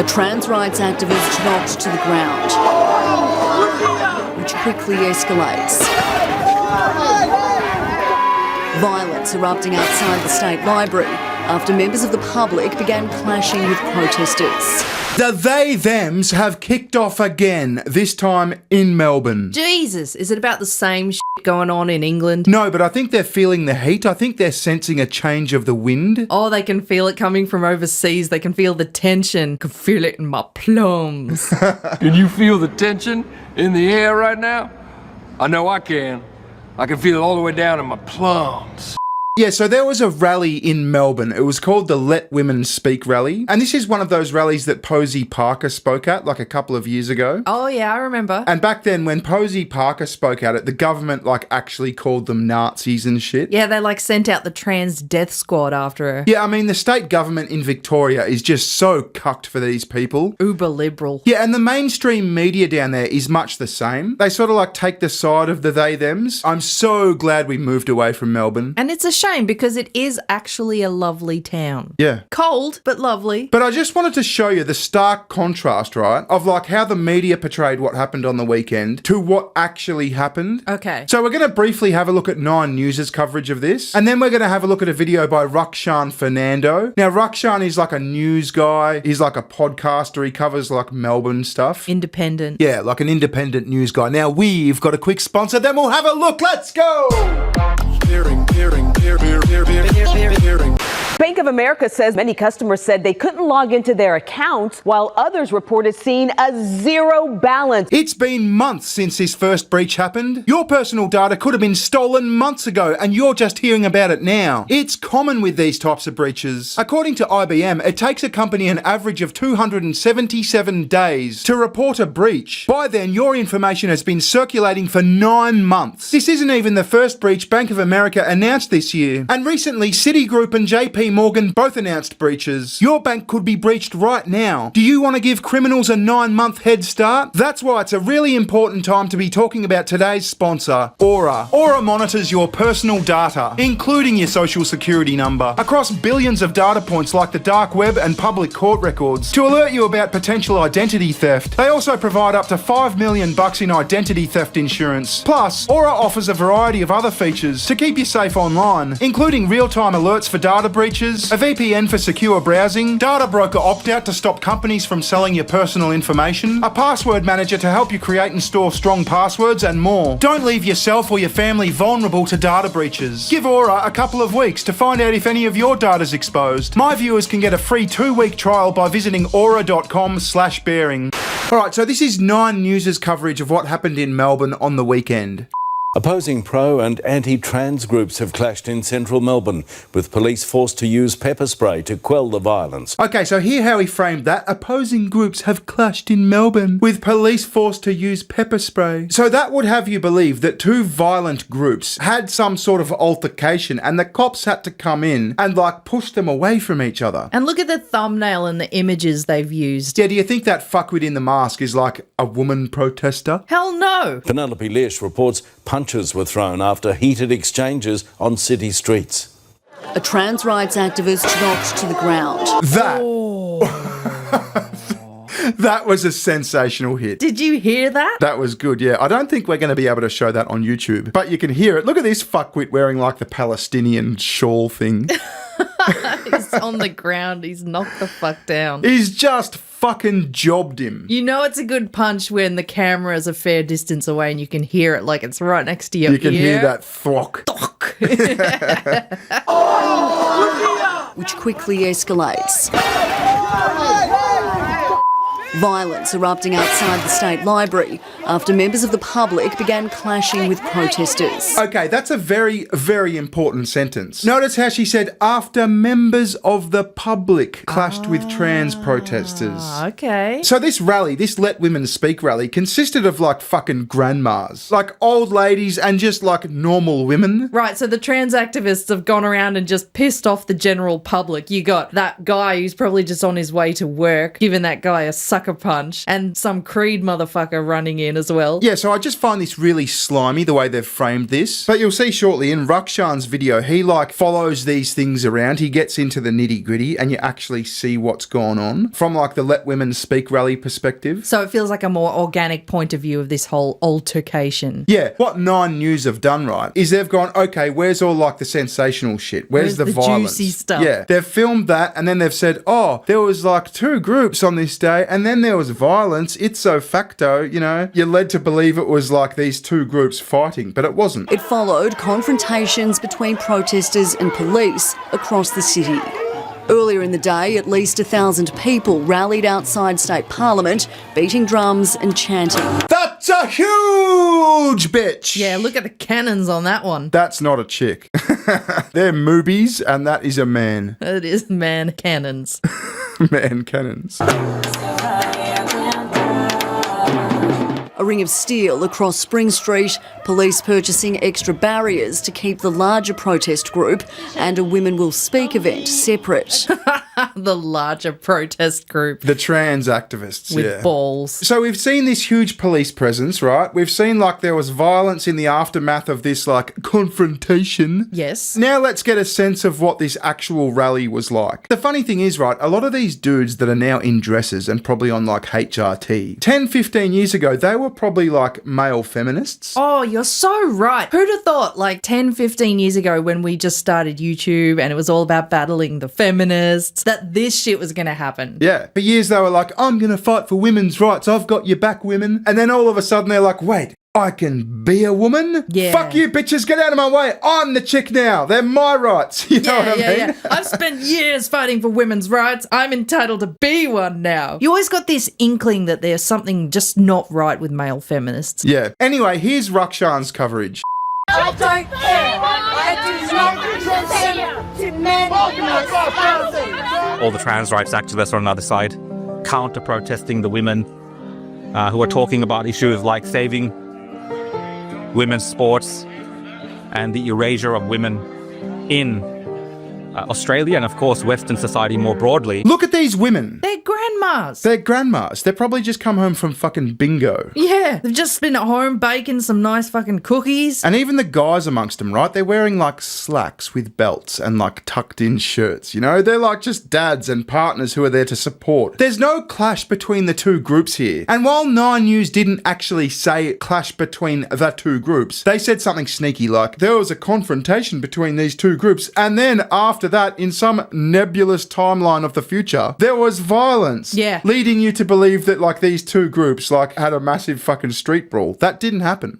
Trans rights activist knocked to the ground, which quickly escalates. Violence erupting outside the State Library after members of the public began clashing with protesters. The they-thems have kicked off again, this time in Melbourne. Jesus, is it about the same shit going on in England? No, but I think they're feeling the heat. I think they're sensing a change of the wind. Oh, they can feel it coming from overseas. They can feel the tension. Can feel it in my plums. Can you feel the tension in the air right now? I know I can. I can feel it all the way down in my plums. Yeah, so there was a rally in Melbourne. It was called the Let Women Speak rally. And this is one of those rallies that Posey Parker spoke at like a couple of years ago. Oh, yeah, I remember. And back then, when Posey Parker spoke at it, the government actually called them Nazis and shit. Yeah, they sent out the trans death squad after her. Yeah, I mean, the state government in Victoria is just so cucked for these people. Uber liberal. Yeah, and the mainstream media down there is much the same. They sort of take the side of the they-thems. I'm so glad we moved away from Melbourne. And it's a shame because it is actually a lovely town. Yeah. Cold, but lovely. But I just wanted to show you the stark contrast, right, of how the media portrayed what happened on the weekend to what actually happened. Okay. So we're going to briefly have a look at Nine News' coverage of this, and then we're going to have a look at a video by Rukshan Fernando. Now, Rakshan is a news guy. He's a podcaster. He covers Melbourne stuff. Independent. Yeah, an independent news guy. Now, we've got a quick sponsor, then we'll have a look. Let's go! Bank of America says many customers said they couldn't log into their accounts, while others reported seeing a zero balance. It's been months since this first breach happened. Your personal data could have been stolen months ago, and you're just hearing about it now. It's common with these types of breaches. According to IBM, it takes a company an average of 277 days to report a breach. By then, your information has been circulating for 9 months. This isn't even the first breach Bank of America announced this year. And recently, Citigroup and JP Morgan both announced breaches. Your bank could be breached right now. Do you want to give criminals a 9-month head start? That's why it's a really important time to be talking about today's sponsor, Aura. Aura monitors your personal data, including your social security number, across billions of data points like the dark web and public court records to alert you about potential identity theft. They also provide up to $5 million in identity theft insurance. Plus, Aura offers a variety of other features to keep you safe online, including real-time alerts for data breaches, a VPN for secure browsing, data broker opt-out to stop companies from selling your personal information, a password manager to help you create and store strong passwords, and more. Don't leave yourself or your family vulnerable to data breaches. Give Aura a couple of weeks to find out if any of your data's exposed. My viewers can get a free 2-week trial by visiting aura.com/bearing. Alright, so this is Nine News' coverage of what happened in Melbourne on the weekend. Opposing pro and anti-trans groups have clashed in central Melbourne, with police forced to use pepper spray to quell the violence. Okay, so hear how he framed that. Opposing groups have clashed in Melbourne, with police forced to use pepper spray. So that would have you believe that two violent groups had some sort of altercation and the cops had to come in and push them away from each other. And look at the thumbnail and the images they've used. Yeah, do you think that fuckwit in the mask is a woman protester? Hell no! Penelope Leash reports punches were thrown after heated exchanges on city streets. A trans rights activist knocked to the ground. That was a sensational hit. Did you hear that? That was good, yeah. I don't think we're going to be able to show that on YouTube, but you can hear it. Look at this fuckwit wearing the Palestinian shawl thing. He's on the ground. He's knocked the fuck down. He's just fucking jobbed him. You know it's a good punch when the camera is a fair distance away and you can hear it it's right next to your ear. You can hear that thwack. Which quickly escalates. Violence erupting outside the State Library after members of the public began clashing with protesters. Okay, that's a very, very important sentence. Notice how she said, after members of the public clashed with trans protesters. Okay. So this rally, this Let Women Speak rally, consisted of fucking grandmas. Old ladies and just normal women. Right, so the trans activists have gone around and just pissed off the general public. You got that guy who's probably just on his way to work, giving that guy a sucky sucker punch and some Creed motherfucker running in as well. Yeah, so I just find this really slimy, the way they've framed this. But you'll see shortly in Rakshan's video, he follows these things around. He gets into the nitty gritty and you actually see what's going on from the Let Women Speak rally perspective. So it feels like a more organic point of view of this whole altercation. Yeah, what Nine News have done, right, is they've gone, okay, where's all the sensational shit? Where's the violence? Juicy stuff? Yeah, they've filmed that and then they've said, oh, there was two groups on this day and then there was violence. Ipso facto, you're led to believe it was these two groups fighting, but it wasn't. It followed confrontations between protesters and police across the city. Earlier in the day, at least 1,000 people rallied outside State Parliament, beating drums and chanting. That's a huge bitch! Yeah, look at the cannons on that one. That's not a chick. They're moobies, and that is a man. It is man cannons. Man cannons. A ring of steel across Spring Street, police purchasing extra barriers to keep the larger protest group and a Women Will Speak event separate. The larger protest group. The trans activists, with balls. So we've seen this huge police presence, right? We've seen there was violence in the aftermath of this confrontation. Yes. Now let's get a sense of what this actual rally was like. The funny thing is, right, a lot of these dudes that are now in dresses and probably on HRT, 10, 15 years ago, they were probably male feminists. Oh, you're so right. Who'd have thought 10, 15 years ago when we just started YouTube and it was all about battling the feminists, that this shit was going to happen. Yeah. For years they were I'm going to fight for women's rights. I've got your back, women. And then all of a sudden they're wait, I can be a woman? Yeah. Fuck you, bitches. Get out of my way. I'm the chick now. They're my rights. You know what I mean? Yeah. I've spent years fighting for women's rights. I'm entitled to be one now. You always got this inkling that there's something just not right with male feminists. Yeah. Anyway, here's Roxans Coverage. I don't care. I do not consent to men housing. All the trans rights activists are on the other side, counter-protesting the women who are talking about issues like saving women's sports and the erasure of women in Australia and, of course, Western society more broadly. Look at these women. They're grandmas. They're grandmas. They're probably just come home from fucking bingo. Yeah, they've just been at home baking some nice fucking cookies. And even the guys amongst them, right? They're wearing slacks with belts and tucked in shirts, They're just dads and partners who are there to support. There's no clash between the two groups here. And while Nine News didn't actually say clash between the two groups, they said something sneaky there was a confrontation between these two groups and then after that, in some nebulous timeline of the future, there was violence. Yeah. Leading you to believe that these two groups had a massive fucking street brawl. That didn't happen.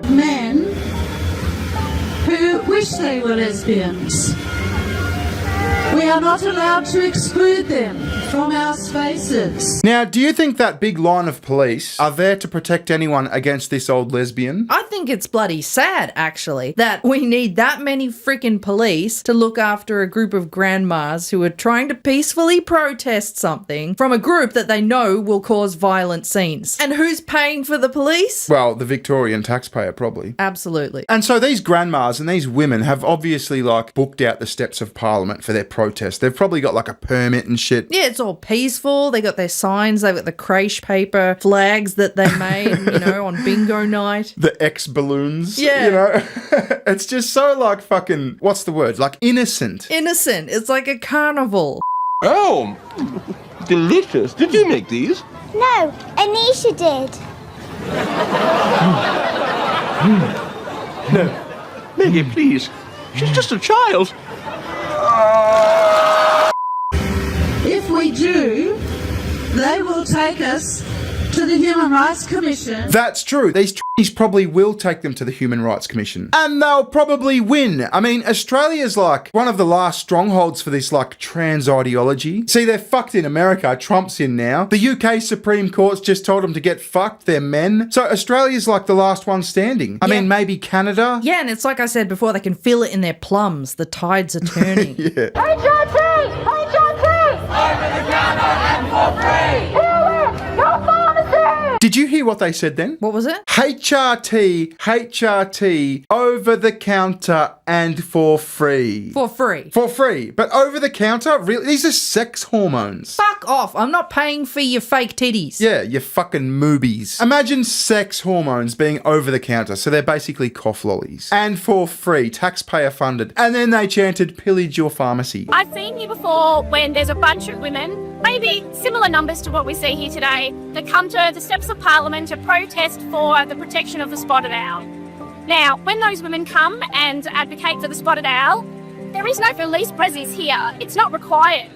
Men who wish they were lesbians. We are not allowed to exclude them from our spaces. Now, do you think that big line of police are there to protect anyone against this old lesbian? I think it's bloody sad, actually, that we need that many freaking police to look after a group of grandmas who are trying to peacefully protest something from a group that they know will cause violent scenes. And who's paying for the police? Well, the Victorian taxpayer, probably. Absolutely. And so these grandmas and these women have obviously booked out the steps of Parliament for their protest. They've probably got a permit and shit. Yeah, it's all peaceful. They got their signs. They've got the creche paper flags that they made, on bingo night. The X-balloons. Yeah. It's just so fucking, what's the word? Innocent. Innocent. It's like a carnival. Oh, delicious. Did you make these? No, Anisha did. No. Maggie, please. She's just a child. If we do, they will take us to the Human Rights Commission. That's true. These trainees probably will take them to the Human Rights Commission. And they'll probably win. I mean, Australia's one of the last strongholds for this trans ideology. See, they're fucked in America. Trump's in now. The UK Supreme Court's just told them to get fucked. They're men. So Australia's the last one standing. I mean, maybe Canada. Yeah, and it's like I said before, they can feel it in their plums. The tides are turning. Yeah. HRT! HRT! Over the counter and for free! Heal it! No pharmacy! Did you hear what they said then? What was it? HRT, over the counter and for free. For free. For free. But over the counter? Really? These are sex hormones. Fuck off. I'm not paying for your fake titties. Yeah, you fucking moobies. Imagine sex hormones being over the counter, so they're basically cough lollies. And for free, taxpayer funded. And then they chanted, pillage your pharmacy. I've seen here before when there's a bunch of women, maybe similar numbers to what we see here today, that come to the steps of Parliament to protest for the protection of the spotted owl. Now, when those women come and advocate for the spotted owl, there is no police presence here. It's not required.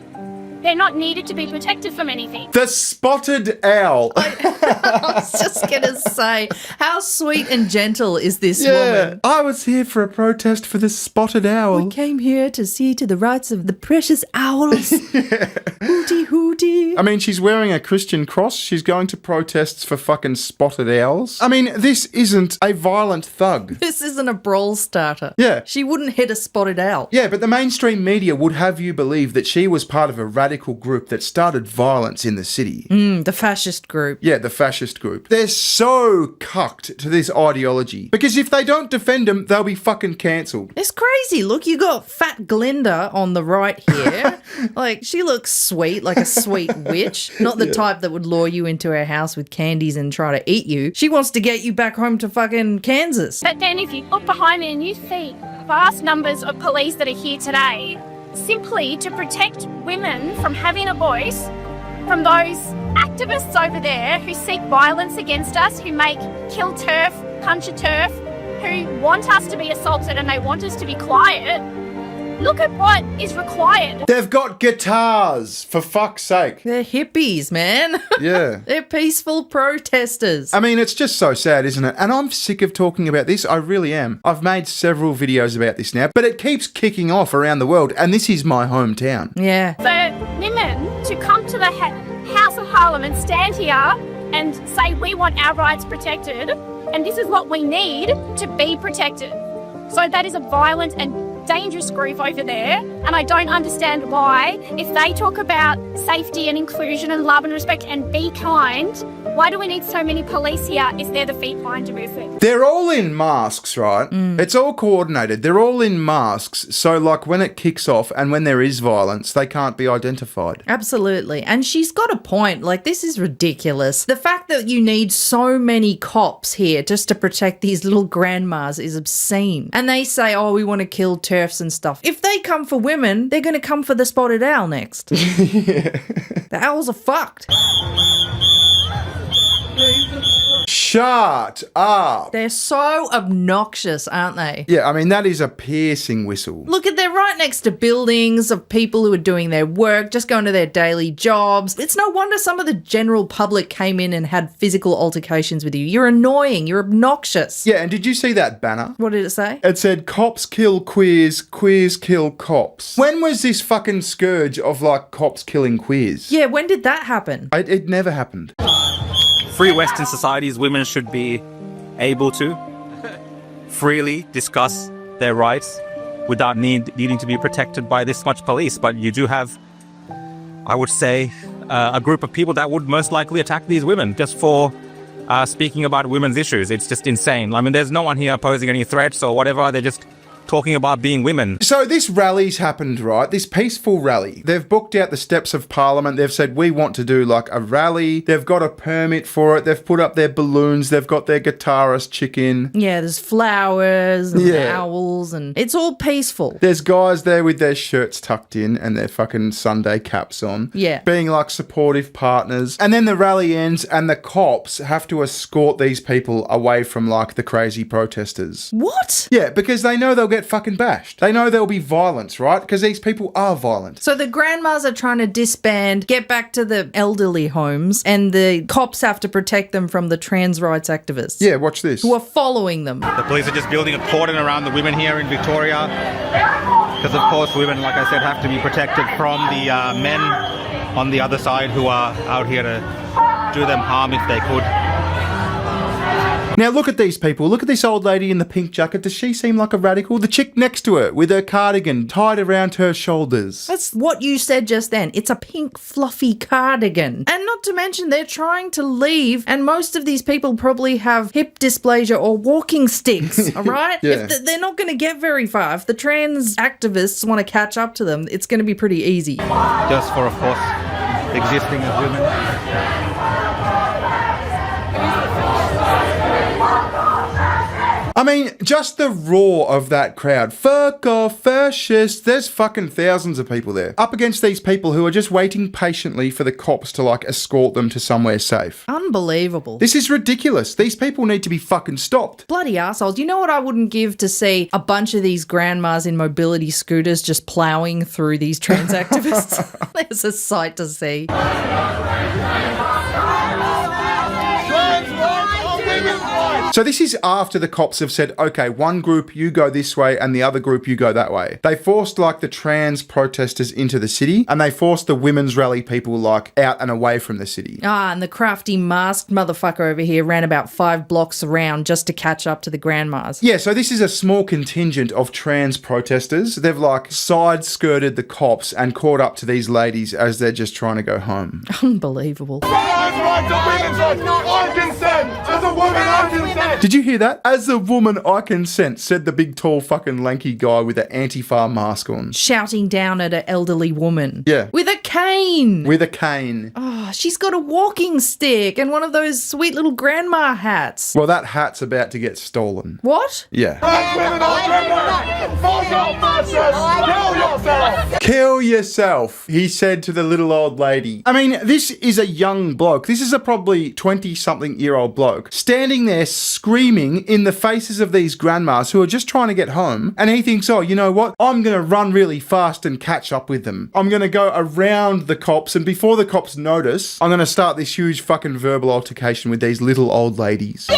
They're not needed to be protected from anything. The spotted owl. I was just going to say, how sweet and gentle is this woman? I was here for a protest for the spotted owl. We came here to see to the rights of the precious owls. Hooty hooty. I mean, she's wearing a Christian cross. She's going to protests for fucking spotted owls. I mean, this isn't a violent thug. This isn't a brawl starter. Yeah. She wouldn't hit a spotted owl. Yeah, but the mainstream media would have you believe that she was part of a radical group that started violence in the city. The fascist group. Yeah, the fascist group. They're so cucked to this ideology. Because if they don't defend them, they'll be fucking cancelled. It's crazy. Look, you got fat Glinda on the right here. Like, she looks sweet, like a sweet witch. Not the type that would lure you into her house with candies and try to eat you. She wants to get you back home to fucking Kansas. But then if you look behind me and you see vast numbers of police that are here today, simply to protect women from having a voice, from those activists over there who seek violence against us, who make kill turf, punch a turf, who want us to be assaulted and they want us to be quiet. Look at what is required. They've got guitars, for fuck's sake. They're hippies, man. Yeah. They're peaceful protesters. I mean, it's just so sad, isn't it? And I'm sick of talking about this. I really am. I've made several videos about this now, but it keeps kicking off around the world, and this is my hometown. Yeah. For women to come to the House of Parliament, stand here and say we want our rights protected, and this is what we need to be protected. So that is a violent and dangerous group over there, and I don't understand why, if they talk about safety and inclusion and love and respect and be kind, why do we need so many police here? Is there the feet behind to move it? They're all in masks, right? It's all coordinated. They're all in masks, so like when it kicks off and when there is violence, they can't be identified. Absolutely. And she's got a point. Like, this is ridiculous. The fact that you need so many cops here just to protect these little grandmas is obscene. And they say, oh, we want to kill turfs and stuff. If they come for women, they're going to come for the spotted owl next. The owls are fucked. Shut up. They're so obnoxious, aren't they? Yeah, I mean, that is a piercing whistle. Look, they're right next to buildings of people who are doing their work, just going to their daily jobs. It's no wonder some of the general public came in and had physical altercations with you. You're annoying. You're obnoxious. Yeah, and did you see that banner? What did it say? It said, cops kill queers, queers kill cops. When was this fucking scourge of, like, cops killing queers? Yeah, when did that happen? It never happened. Free Western societies, women should be able to freely discuss their rights without needing to be protected by this much police. But you do have, I would say, a group of people that would most likely attack these women just for speaking about women's issues. It's just insane. I mean, there's no one here posing any threats or whatever. They're just talking about being women. So this rally's happened, right? This peaceful rally. They've booked out the steps of Parliament. They've said, we want to do like a rally. They've got a permit for it. They've put up their balloons. They've got their guitarist chick in. Yeah, there's flowers and owls and it's all peaceful. There's guys there with their shirts tucked in and their fucking Sunday caps on. Yeah. Being like supportive partners. And then the rally ends and the cops have to escort these people away from like the crazy protesters. What? Yeah, because they know they'll get fucking bashed. They know there'll be violence, right? Because these people are violent. So the grandmas are trying to disband, get back to the elderly homes, and the cops have to protect them from the trans rights activists. Yeah, watch this. Who are following them. The police are just building a cordon around the women here in Victoria because, of course, women, like I said, have to be protected from the men on the other side who are out here to do them harm if they could. Now look at these people. Look at this old lady in the pink jacket. Does she seem like a radical? The chick next to her with her cardigan tied around her shoulders. That's what you said just then. It's a pink fluffy cardigan. And not to mention they're trying to leave, and most of these people probably have hip dysplasia or walking sticks, all right? Yeah. They're not going to get very far. If the trans activists want to catch up to them, it's going to be pretty easy. Just for, of course, existing as women. I mean, just the roar of that crowd. Fuck off, fascists. There's fucking thousands of people there. Up against these people who are just waiting patiently for the cops to, like, escort them to somewhere safe. Unbelievable. This is ridiculous. These people need to be fucking stopped. Bloody assholes. You know what I wouldn't give to see a bunch of these grandmas in mobility scooters just ploughing through these trans activists? There's a sight to see. So this is after the cops have said, okay, one group you go this way and the other group you go that way. They forced like the trans protesters into the city and they forced the women's rally people like out and away from the city. Ah, and the crafty masked motherfucker over here ran about 5 blocks around just to catch up to the grandmas. Yeah, so this is a small contingent of trans protesters. They've like side-skirted the cops and caught up to these ladies as they're just trying to go home. Unbelievable. Did you hear that? As a woman, I consent, said the big, tall, fucking lanky guy with an Antifa mask on. Shouting down at an elderly woman. Yeah. With a cane. With a cane. Oh, she's got a walking stick and one of those sweet little grandma hats. Well, that hat's about to get stolen. What? Yeah. Kill yourself, he said to the little old lady. I mean, this is a young bloke. This is a probably 20-something-year-old bloke standing there screaming in the faces of these grandmas who are just trying to get home. And he thinks, oh, you know what? I'm going to run really fast and catch up with them. I'm going to go around the cops, and before the cops notice, I'm going to start this huge fucking verbal altercation with these little old ladies.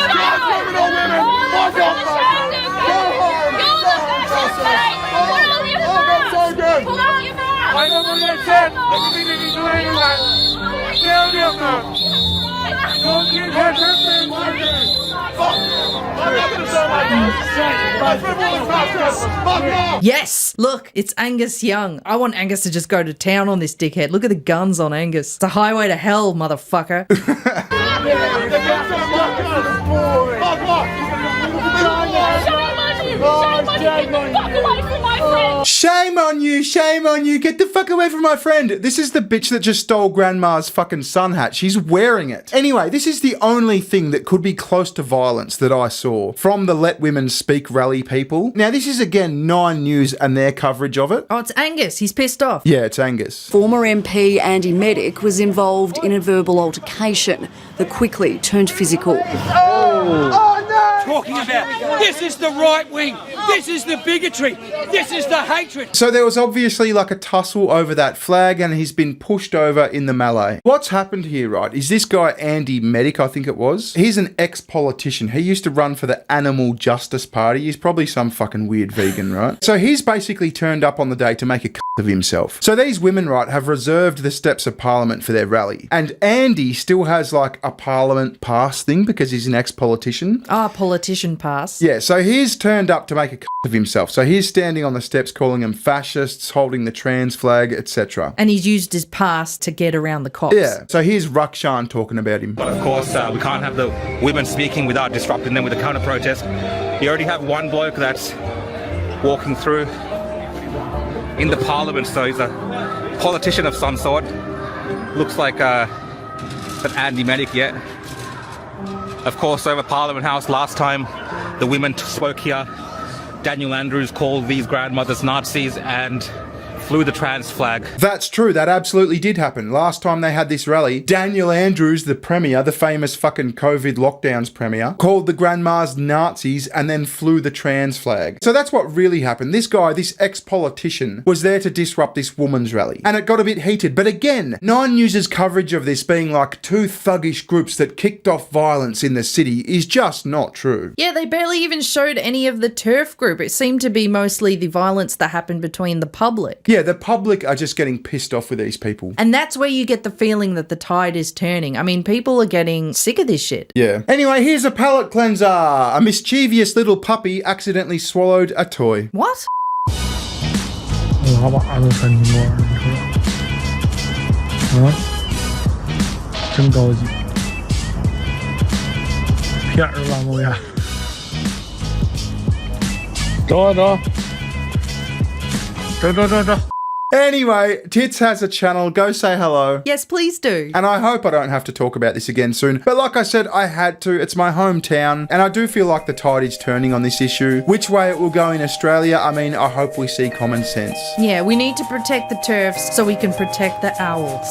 Yes! Look, it's Angus Young. I want Angus to just go to town on this dickhead. Look at the guns on Angus. It's a highway to hell, motherfucker. Shame on you, shame on you. Get the fuck away from my friend. This is the bitch that just stole Grandma's fucking sun hat. She's wearing it. Anyway, this is the only thing that could be close to violence that I saw from the Let Women Speak rally people. Now, this is again 9 News and their coverage of it. Oh, it's Angus. He's pissed off. Yeah, it's Angus. Former MP Andy Medic was involved in a verbal altercation that quickly turned physical. Talking about this is the right wing, this is the bigotry, this is the hatred. So there was obviously like a tussle over that flag and he's been pushed over in the melee. What's happened here, right, is this guy Andy Medic, I think it was, he's an ex-politician. He used to run for the Animal Justice Party. He's probably some fucking weird vegan, right? So he's basically turned up on the day to make a of himself. So these women, right, have reserved the steps of Parliament for their rally. And Andy still has like a Parliament pass thing because he's an ex-politician. Ah, politician pass. Yeah, so he's turned up to make a of himself. So he's standing on the steps calling them fascists, holding the trans flag, etc. And he's used his pass to get around the cops. Yeah, so here's Rakshan talking about him. But of course, we can't have the women speaking without disrupting them with a counter-protest. You already have one bloke that's walking through in the Parliament, so he's a politician of some sort. Looks like an Andy Medic yet. Of course, over Parliament House last time, the women spoke here. Daniel Andrews called these grandmothers Nazis and flew the trans flag. That's true, that absolutely did happen. Last time they had this rally, Daniel Andrews, the Premier, the famous fucking COVID lockdowns Premier, called the grandmas Nazis and then flew the trans flag. So that's what really happened. This guy, this ex-politician, was there to disrupt this woman's rally. And it got a bit heated. But again, 9 News' coverage of this being like 2 thuggish groups that kicked off violence in the city is just not true. Yeah, they barely even showed any of the turf group. It seemed to be mostly the violence that happened between the public. Yeah, Yeah, the public are just getting pissed off with these people. And that's where you get the feeling that the tide is turning. I mean, people are getting sick of this shit. Yeah. Anyway, here's a palate cleanser. A mischievous little puppy accidentally swallowed a toy. What? Anyway, Tits has a channel. Go say hello. Yes, please do. And I hope I don't have to talk about this again soon. But like I said, I had to. It's my hometown. And I do feel like the tide is turning on this issue. Which way it will go in Australia, I mean, I hope we see common sense. Yeah, we need to protect the turfs so we can protect the owls.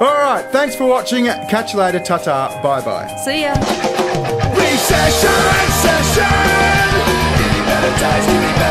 Alright, thanks for watching. Catch you later. Ta-ta. Bye-bye. See ya. Recession, session. Give me better times, give me better